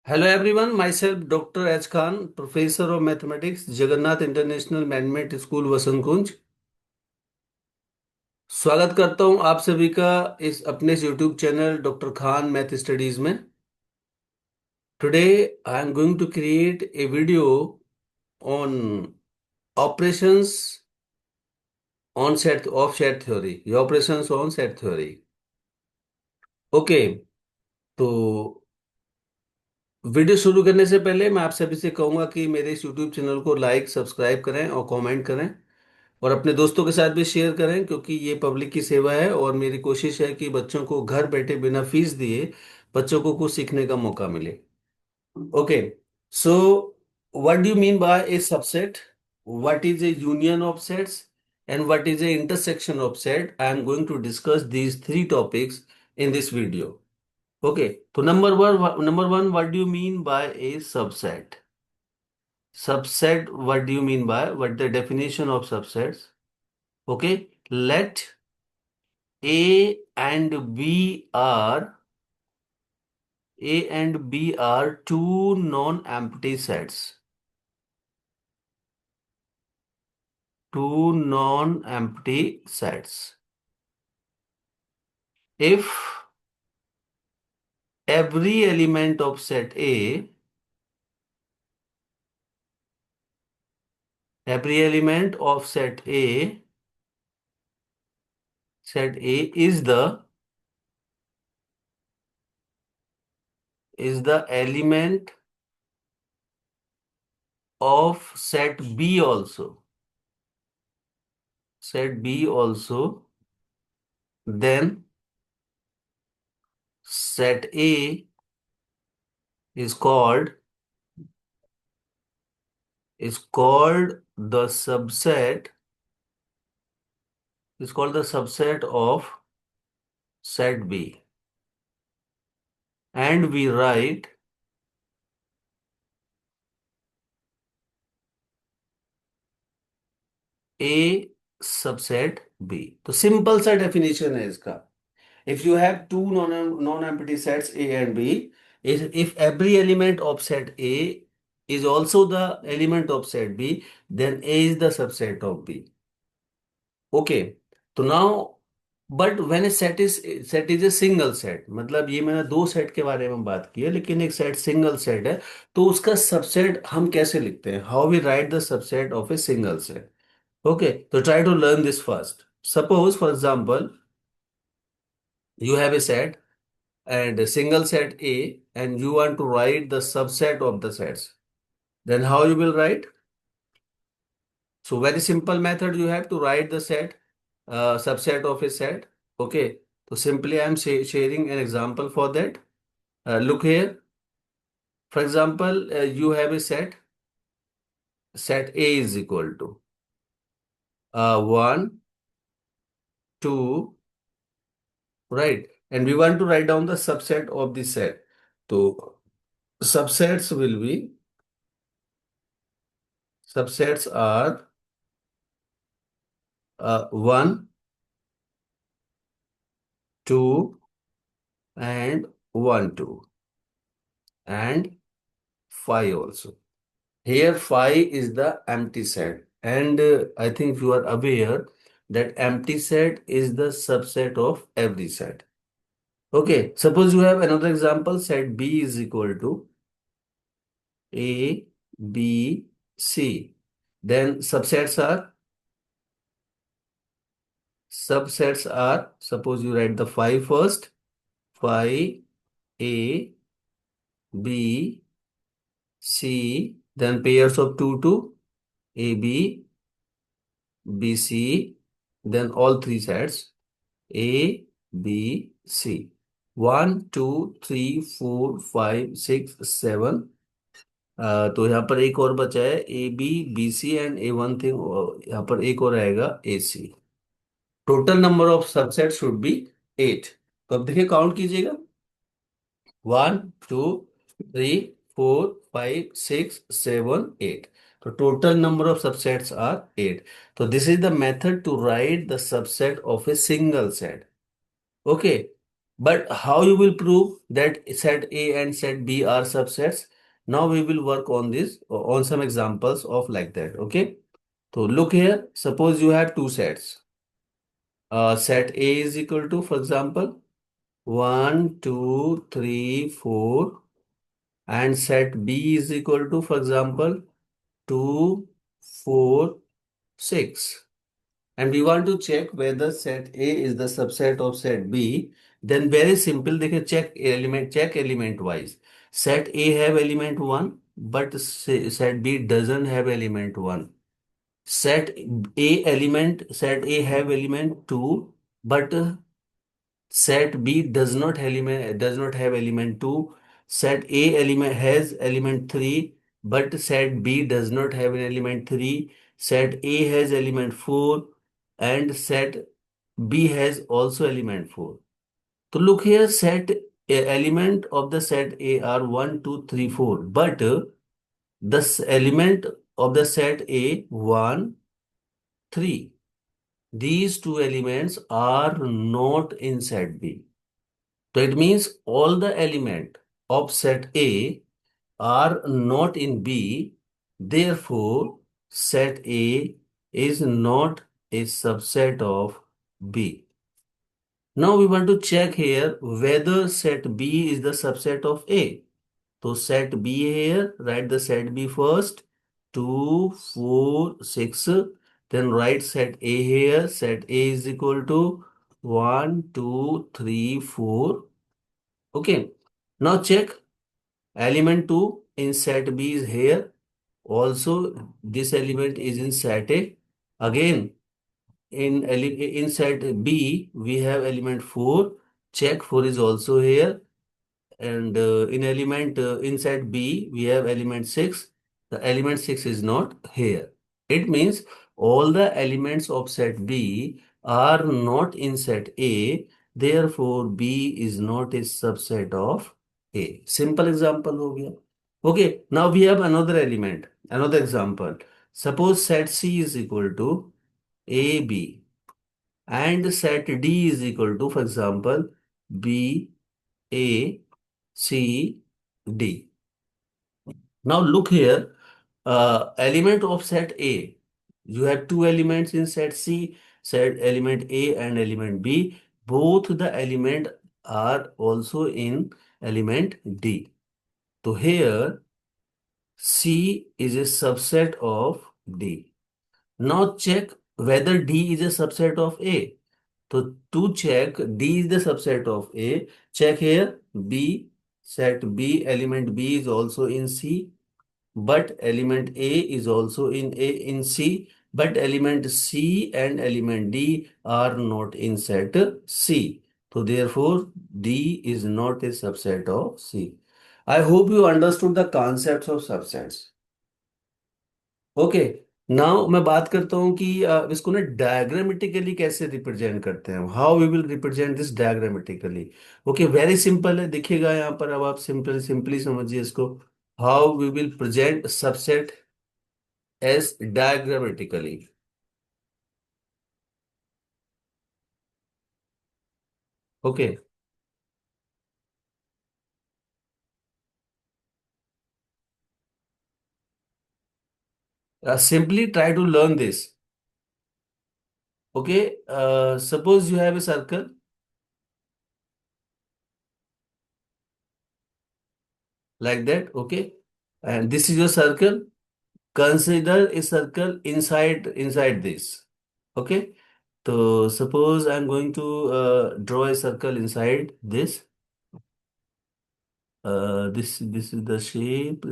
Hello everyone, myself Dr. H. Khan, Professor of Mathematics, Jagannath International Management School, वसंत स्वागत करता हूं आप सभी का इस अपने YouTube channel doctor Khan math studies में। Today I am going to create a video on operations on set of set theory, the operations on set theory. Okay, तो वीडियो शुरू करने से पहले मैं आप सभी से कहूंगा कि मेरे इस YouTube चैनल को लाइक सब्सक्राइब करें और कमेंट करें और अपने दोस्तों के साथ भी शेयर करें, क्योंकि ये पब्लिक की सेवा है और मेरी कोशिश है कि बच्चों को घर बैठे बिना फीस दिए बच्चों को कुछ सीखने का मौका मिले। Okay, so what do you mean by a subset, what is a union of sets and what is a intersection of set? I am going to discuss these three topics in this video. Okay, तो number one, what do you mean by a subset? Subset, what do you mean by? What the definition of subsets? Okay, let A and B are two non-empty sets. Two non-empty sets. If every element of set A, every element of set A is the element of set B also. Set B also, then set A is called the subset of set B, and we write A subset B। तो simple सा definition है इसका। If you have two non-empty sets A and B, if every element of set A is also the element of set B, then A is the subset of B। Okay, तो now but when a set is a single set, मतलब ये मैंने दो set के बारे में बात की है, लेकिन एक सेट सिंगल सेट है, तो उसका सबसेट हम कैसे लिखते हैं? How we write the subset of a single set? Okay, तो try to learn this first. Suppose for example you have a set and a single set A, and you want to write the subset of the sets, then how you will write? So very simple method, you have to write the subset of a set. Okay, so simply I am sharing an example for that. Look here. For example, you have a set A is equal to 1, 2, right? And we want to write down the subset of the set. So subsets are 1, 2, and 1, 2, and 5 also. Here 5 is the empty set, and I think you are aware that empty set is the subset of every set. Okay, suppose you have another example, set B is equal to A, B, C. Then subsets are, suppose you write the 5 first, 5, A, B, C, then pairs of 2, 2, A, B, B, C, then all three sets A, B, C. 1, 2, 3, 4, 5, 6, 7। तो यहाँ पर एक और बचा है A B B C and A one thing, यहाँ पर एक और आएगा A C. Total number of subset should be 8। तो अब देखिए काउंट कीजिएगा, 1, 2, 3, 4, 5, 6, 7, 8। तो total number of subsets are 8। तो this is the method to write the subset of a single set. Okay, But how you will prove that set A and set B are subsets? Now we will work on this on some examples of like that. Okay. So look here. Suppose you have two sets. Set A is equal to, for example, 1, 2, 3, 4, and set B is equal to, for example, 2, 4, 6. And we want to check whether set A is the subset of set B. Then very simple, they can check element wise. Set A have element 1, but set B doesn't have element 1. Set A have element 2, but set B does not have element 2. Set A element has element 3, but set B does not have an element 3. Set A has element 4, and set B has also element 4. So look here, element of the set A are 1, 2, 3, 4. But element of the set A 1, 3. These two elements are not in set B. So it means all the element of set A are not in B. Therefore, set A is not a subset of B. Now we want to check here whether set B is the subset of A. So set B here, write the set B first. 2, 4, 6. Then write set A here. Set A is equal to 1, 2, 3, 4. Okay. Now check element 2 in set B is here. Also, this element is in set A. Again, in set B, we have element 4. Check 4 is also here. And inside B, we have element 6. The element 6 is not here. It means all the elements of set B are not in set A. Therefore, B is not a subset of A. Simple example हो गया. Okay, now we have another element, another example. Suppose set C is equal to AB and set D is equal to, for example, B, A, C, D. Now look here, element of set A. You have two elements in set C, set element A and element B. Both the element are also in element D. So here C is a subset of D. Now check whether D is a subset of A. So to check D is the subset of A, check here B, set B, element B is also in C, but element A is also in C, but element C and element D are not in set C. So therefore D is not a subset of C. I hope you understood the concepts of subsets. Okay. Now मैं बात करता हूँ कि इसको ना diagrammatically कैसे represent करते हैं. How we will represent this diagrammatically. Okay, very simple है, दिखेगा यहाँ पर. अब आप सिंपली समझिए इसको. How we will present subset as diagrammatically. Okay, simply try to learn this. Okay, suppose you have a circle like that. Okay, and this is your circle. Consider a circle inside this. Okay. So suppose I'm going to draw a circle inside this. This is the shape.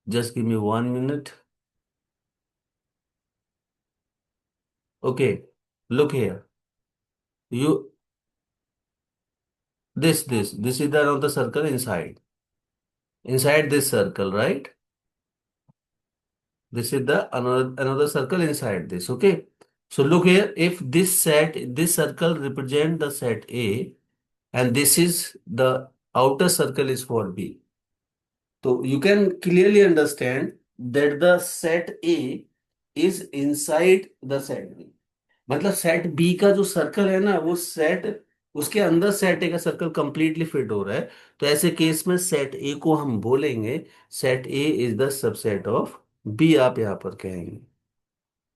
Just give me 1 minute. Okay, look here. You this is the another circle inside this circle, right? This is the another circle inside this. Okay. So look here. If this circle represent the set A, and this is the outer circle is for B. So you can clearly understand that the set A is inside the set B. मतलब set B का जो circle है ना, वो set उसके अंदर set ए का circle completely fit हो रहा है, तो ऐसे केस में सेट ए को हम बोलेंगे set A is the subset of B, आप यहां पर कहेंगे।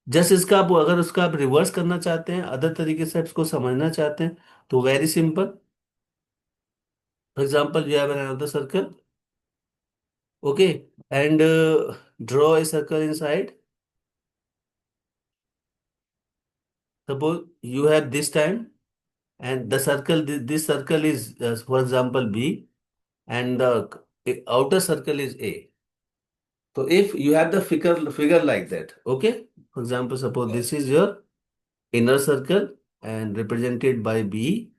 जस्ट इसका आप अगर उसका आप रिवर्स करना चाहते हैं, अदर तरीके से इसको समझना चाहते हैं, तो very simple. For example you have an another circle, okay, and draw a circle inside. Suppose you have this time, and the circle, this circle is, for example, B, and the outer circle is A. So if you have the figure like that, okay. For example, suppose this is your inner circle and represented by B,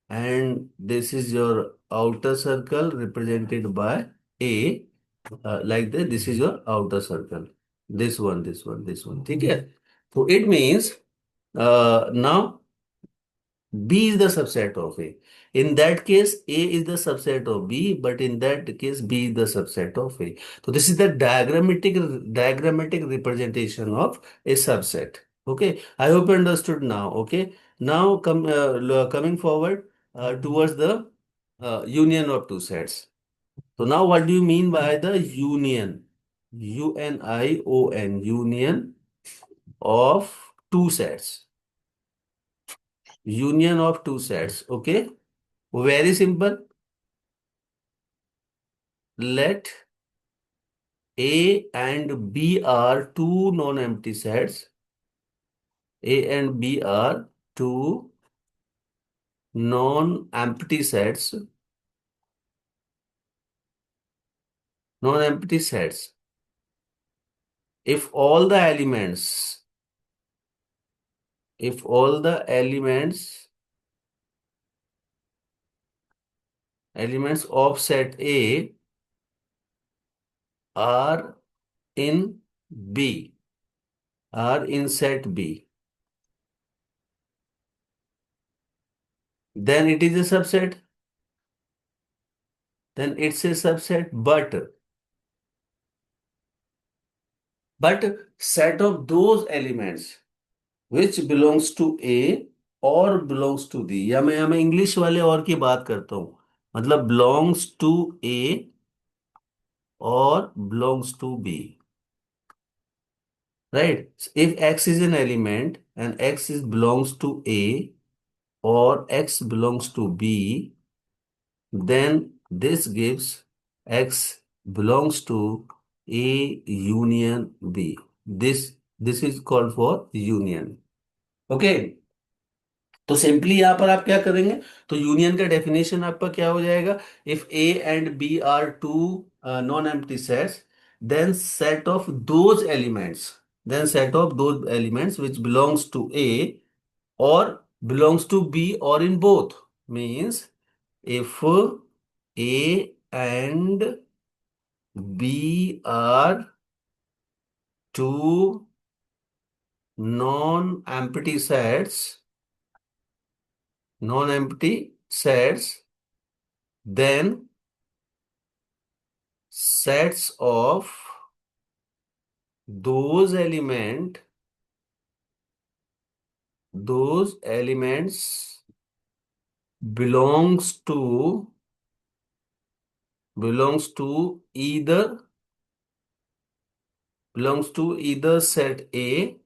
and this is your outer circle represented by A. Like that, this is your outer circle. This one, this one, this one. Okay. So it means now B is the subset of A. In that case, A is the subset of B, but in that case, B is the subset of A. So this is the diagrammatic representation of a subset. Okay, I hope you understood now. Okay, now coming forward towards the union of two sets. So now, what do you mean by the union? Union, union of two sets. Union of two sets. Okay. Very simple. Let A and B are two non-empty sets. A and B are two non-empty sets. Non-empty sets. If all the elements, if all the elements of set A are in B, are in set B, then it is a subset. Then it's a subset, but set of those elements which belongs to A or belongs to D, या मैं English वाले और की बात करता हूं, मतलब belongs to A or belongs to B, right? If X is an element and X is belongs to A or X belongs to B, then this gives X belongs to A union B. This is called for union. Okay. तो simply यहां पर आप क्या करेंगे, तो union का definition आपका क्या हो जाएगा, if A and B are two non empty sets, then set of those elements, then set of those elements which belongs to A or belongs to B or in both, means if A and B are two non-empty sets, non-empty sets, then sets of those elements belongs to belongs to either belongs to either set A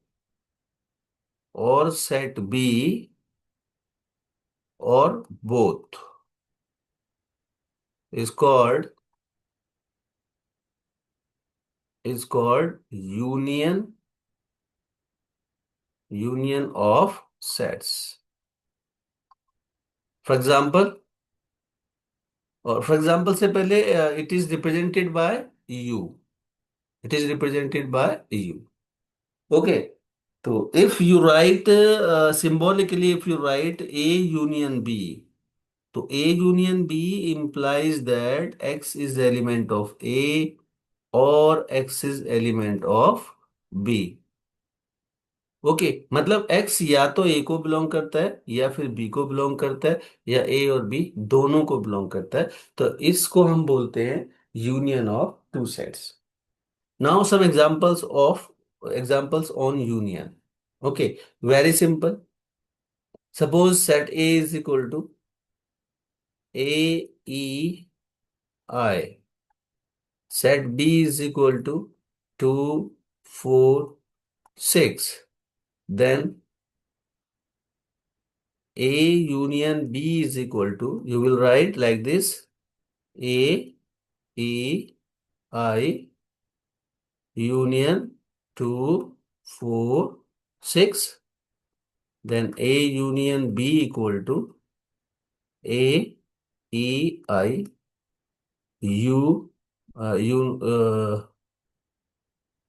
or set B or both, is called union of sets. For example, और for example से पहले it is represented by U, it is represented by U, okay. तो if you write symbolically, if you write A union B, तो A union B implies that x is element of A or x is element of B, okay. मतलब x या तो ए को belong करता है या फिर बी को बिलोंग करता है, या ए और बी दोनों को बिलोंग करता है, तो इसको हम बोलते हैं union of two sets. Now some examples on union, okay, very simple. Suppose set A is equal to A, E, I. Set B is equal to 2, 4, 6. Then A union B is equal to, you will write like this, A, E, I union 2, 4, 6. Then A union B equal to A, E, I, U,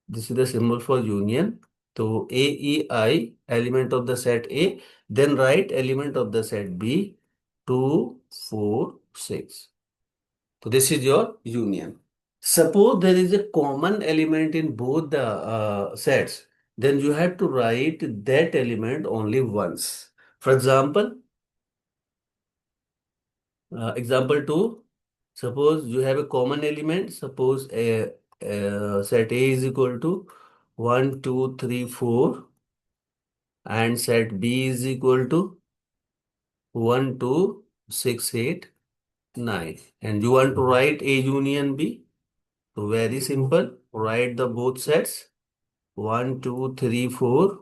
this is the symbol for union. So A, E, I, element of the set A, then write element of the set B, 2, 4, 6. So this is your union. Suppose there is a common element in both the sets, then you have to write that element only once. For example, example 2, suppose you have a common element, suppose set A is equal to 1, 2, 3, 4 and set B is equal to 1, 2, 6, 8, 9 and you want to write A union B. So very simple, write the both sets 1, 2, 3, 4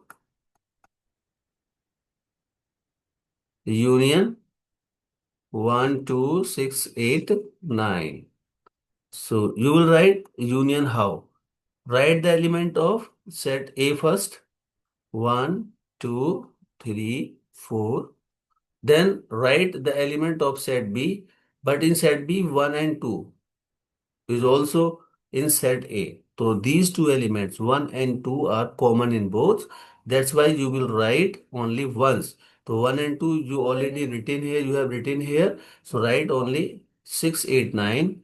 union 1, 2, 6, 8, 9. So you will write union how? Write the element of set A first. 1, 2, 3, 4. Then write the element of set B. But in set B, 1 and 2 is also in set A. So these two elements, 1 and 2, are common in both. That's why you will write only once. So 1 and 2 you already written here, you have written here. So write only 6, 8, 9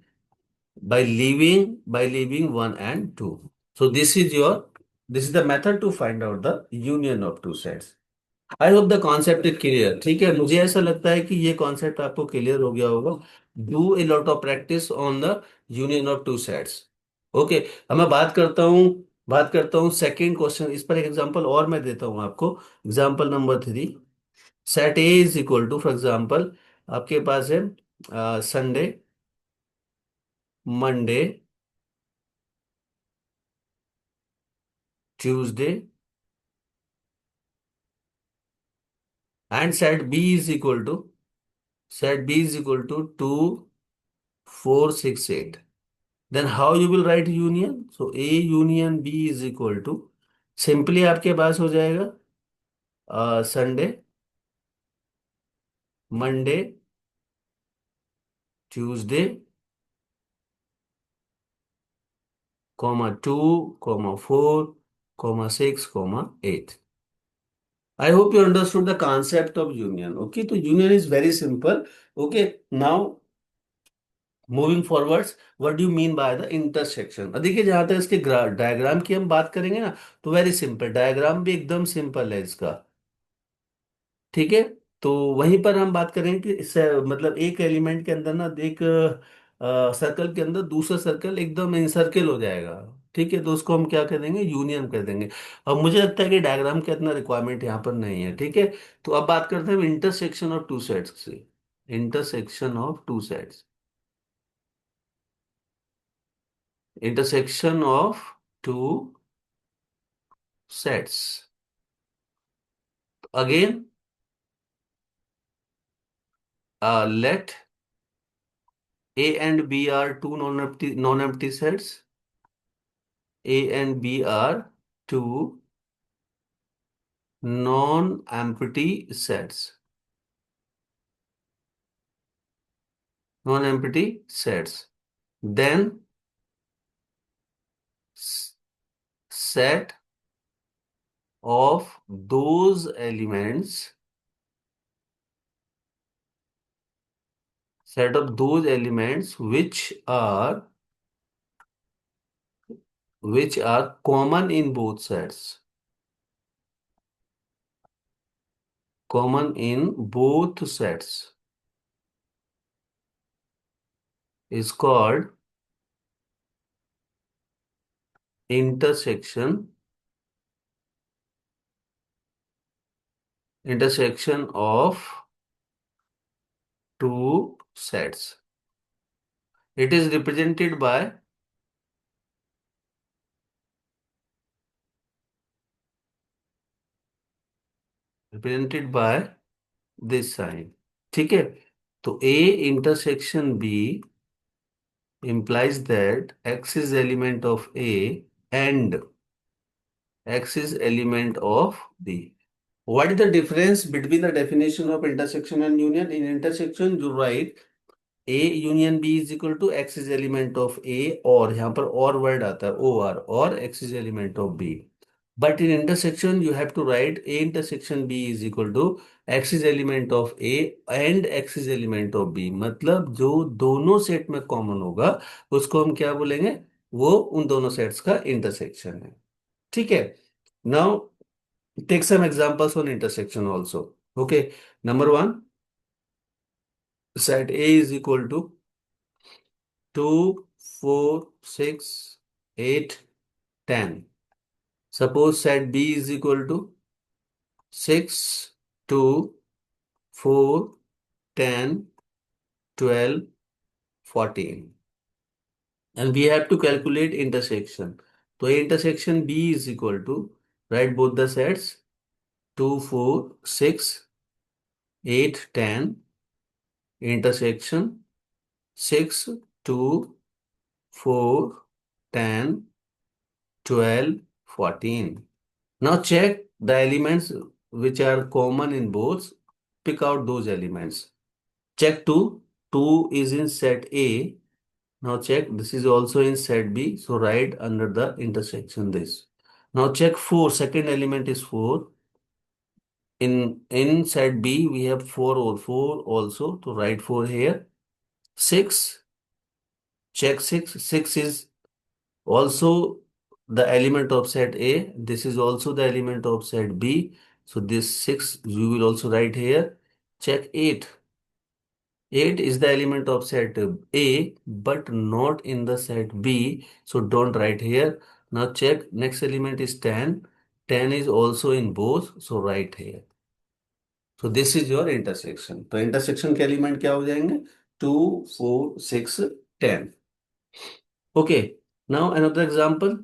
by leaving 1 and 2. So this is the method to find out the union of two sets. I hope the concept is clear. ठीक है, मुझे ऐसा लगता है कि ये concept आपको clear हो गया होगा. Do a lot of practice on the union of two sets. Okay, अब मैं बात करता हूँ सेकंड क्वेश्चन. इस पर एक एग्जांपल और मैं देता हूँ आपको. Example number 3. Set A is equal to, for example आपके पास है Sunday, Monday, Tuesday and set B is equal to 2, 4, 6, 8. Then how you will write union? So A union B is equal to, simply आपके पास हो जाएगा Sunday, Monday, Tuesday, comma 2, comma 4, comma 6, comma 8. I hope you understood the concept of union. Okay, तो union is very simple. Okay, now moving forwards, what do you mean by the intersection. देखिए जहां तक इसके diagram की हम बात करेंगे ना, तो वेरी सिंपल, डायग्राम भी एकदम सिंपल है इसका. ठीक है, तो वहीं पर हम बात करें कि मतलब एक एलिमेंट के अंदर ना एक सर्कल के अंदर दूसरा सर्कल एकदम इनसर्कल हो जाएगा. ठीक है, तो उसको हम क्या कर देंगे, यूनियन कर देंगे. अब मुझे लगता है कि डायग्राम का इतना रिक्वायरमेंट यहाँ पर नहीं है. ठीक है, तो अब बात करते हैं इंटरसेक्शन ऑफ टू सेट्स से. Intersection of two sets, intersection of two sets. Again, let A and B are two non-empty sets. A and B are two non-empty sets. Non-empty sets. Then set of those elements, which are common in both sets. Common in both sets is called intersection intersection of two sets. It is represented by this sign. ठीक है, तो A intersection B implies that X is element of A and X is element of B. What is the difference between the definition of intersection and union? In intersection, you write A union B is equal to X is element of A, और यहाँ पर और word आता है OR, और X is element of B. But in intersection, you have to write A intersection B is equal to X is element of A and X is element of B. मतलब जो दोनों set में common होगा उसको हम क्या बोलेंगे? वो उन दोनों सेट्स का इंटरसेक्शन है. ठीक है. Now take some examples on intersection also. Okay, number one, set A is equal to 2, 4, 6, 8, 10. Suppose set B is equal to 6, 2, 4, 10, 12, 14. And we have to calculate intersection. So intersection B is equal to, write both the sets, 2, 4, 6, 8, 10, intersection 6, 2, 4, 10, 12, 14. Now check the elements which are common in both. Pick out those elements. Check 2. 2 is in set A. Now check this is also in set B. So write under the intersection this. Now check 4. Second element is 4. In set B we have 4 or 4 also. To write 4 here. 6. Check 6. 6 is also the element of set A. This is also the element of set B. So this 6 you will also write here. Check 8. 8 is the element of set A but not in the set B. So don't write here. Now check next element is 10. 10 is also in both. So write here. So this is your intersection. तो intersection के element क्या हो जाएंगे? 2, 4, 6, 10. Okay. Now another example.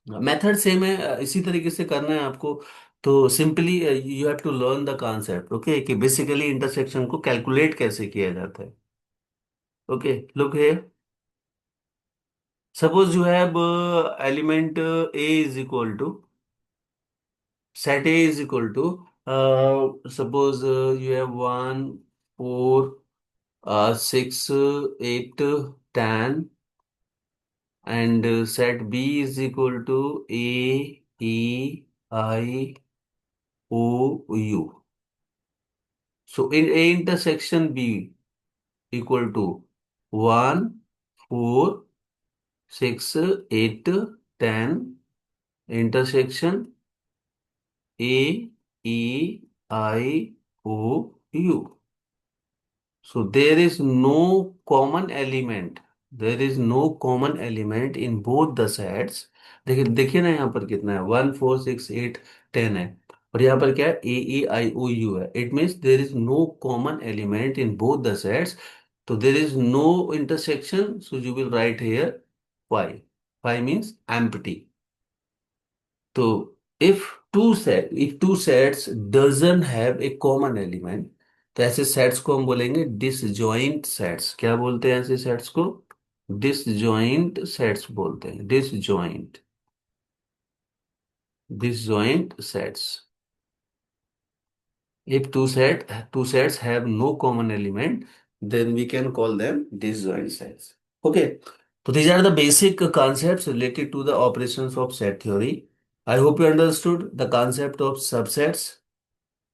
Method same है, इसी तरीके से करना है आपको. तो simply you have to learn the concept. Okay, कि बेसिकली इंटरसेक्शन को कैलकुलेट कैसे किया जाता है. ओके, लुक है. Suppose you have element A is equal to, set A is equal to, suppose you have 1, 4, 6, 8, 10, and set B is equal to A, E, I, O, U. So in A intersection B equal to 1, 4, 6, 8, 10, intersection A, E, I, O, U. So there is no common element. There is no common element in both the sets. देखिए देखिए ना, यहाँ पर कितना है? 1, 4, 6, 8, 10 है. और यहाँ पर क्या है? A E I O U है. It means there is no common element in both the sets. तो there is no intersection. So you will write here 5. 5 means empty. तो if two sets doesn't have a common element, तो ऐसे sets को हम बोलेंगे disjoint sets. क्या बोलते हैं ऐसे सेट्स को? डिसजॉइंट सेट्स बोलते हैं. Disjoint sets. If two sets have no common element, then we can call them disjoint sets. Okay. So these are the basic concepts related to the operations of set theory. I hope you understood the concept of subsets,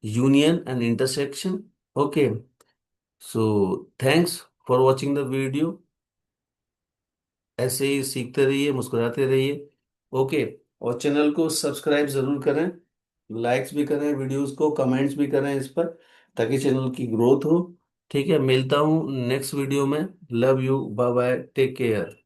union and intersection. Okay. So thanks for watching the video. ऐसे ही सीखते रहिए, मुस्कुराते रहिए. Okay. और channel को subscribe जरूर करें, likes भी करें वीडियोस को, कमेंट्स भी करें इस पर, ताकि चैनल की ग्रोथ हो. ठीक है, मिलता हूँ नेक्स्ट वीडियो में. Love you, bye bye, take care.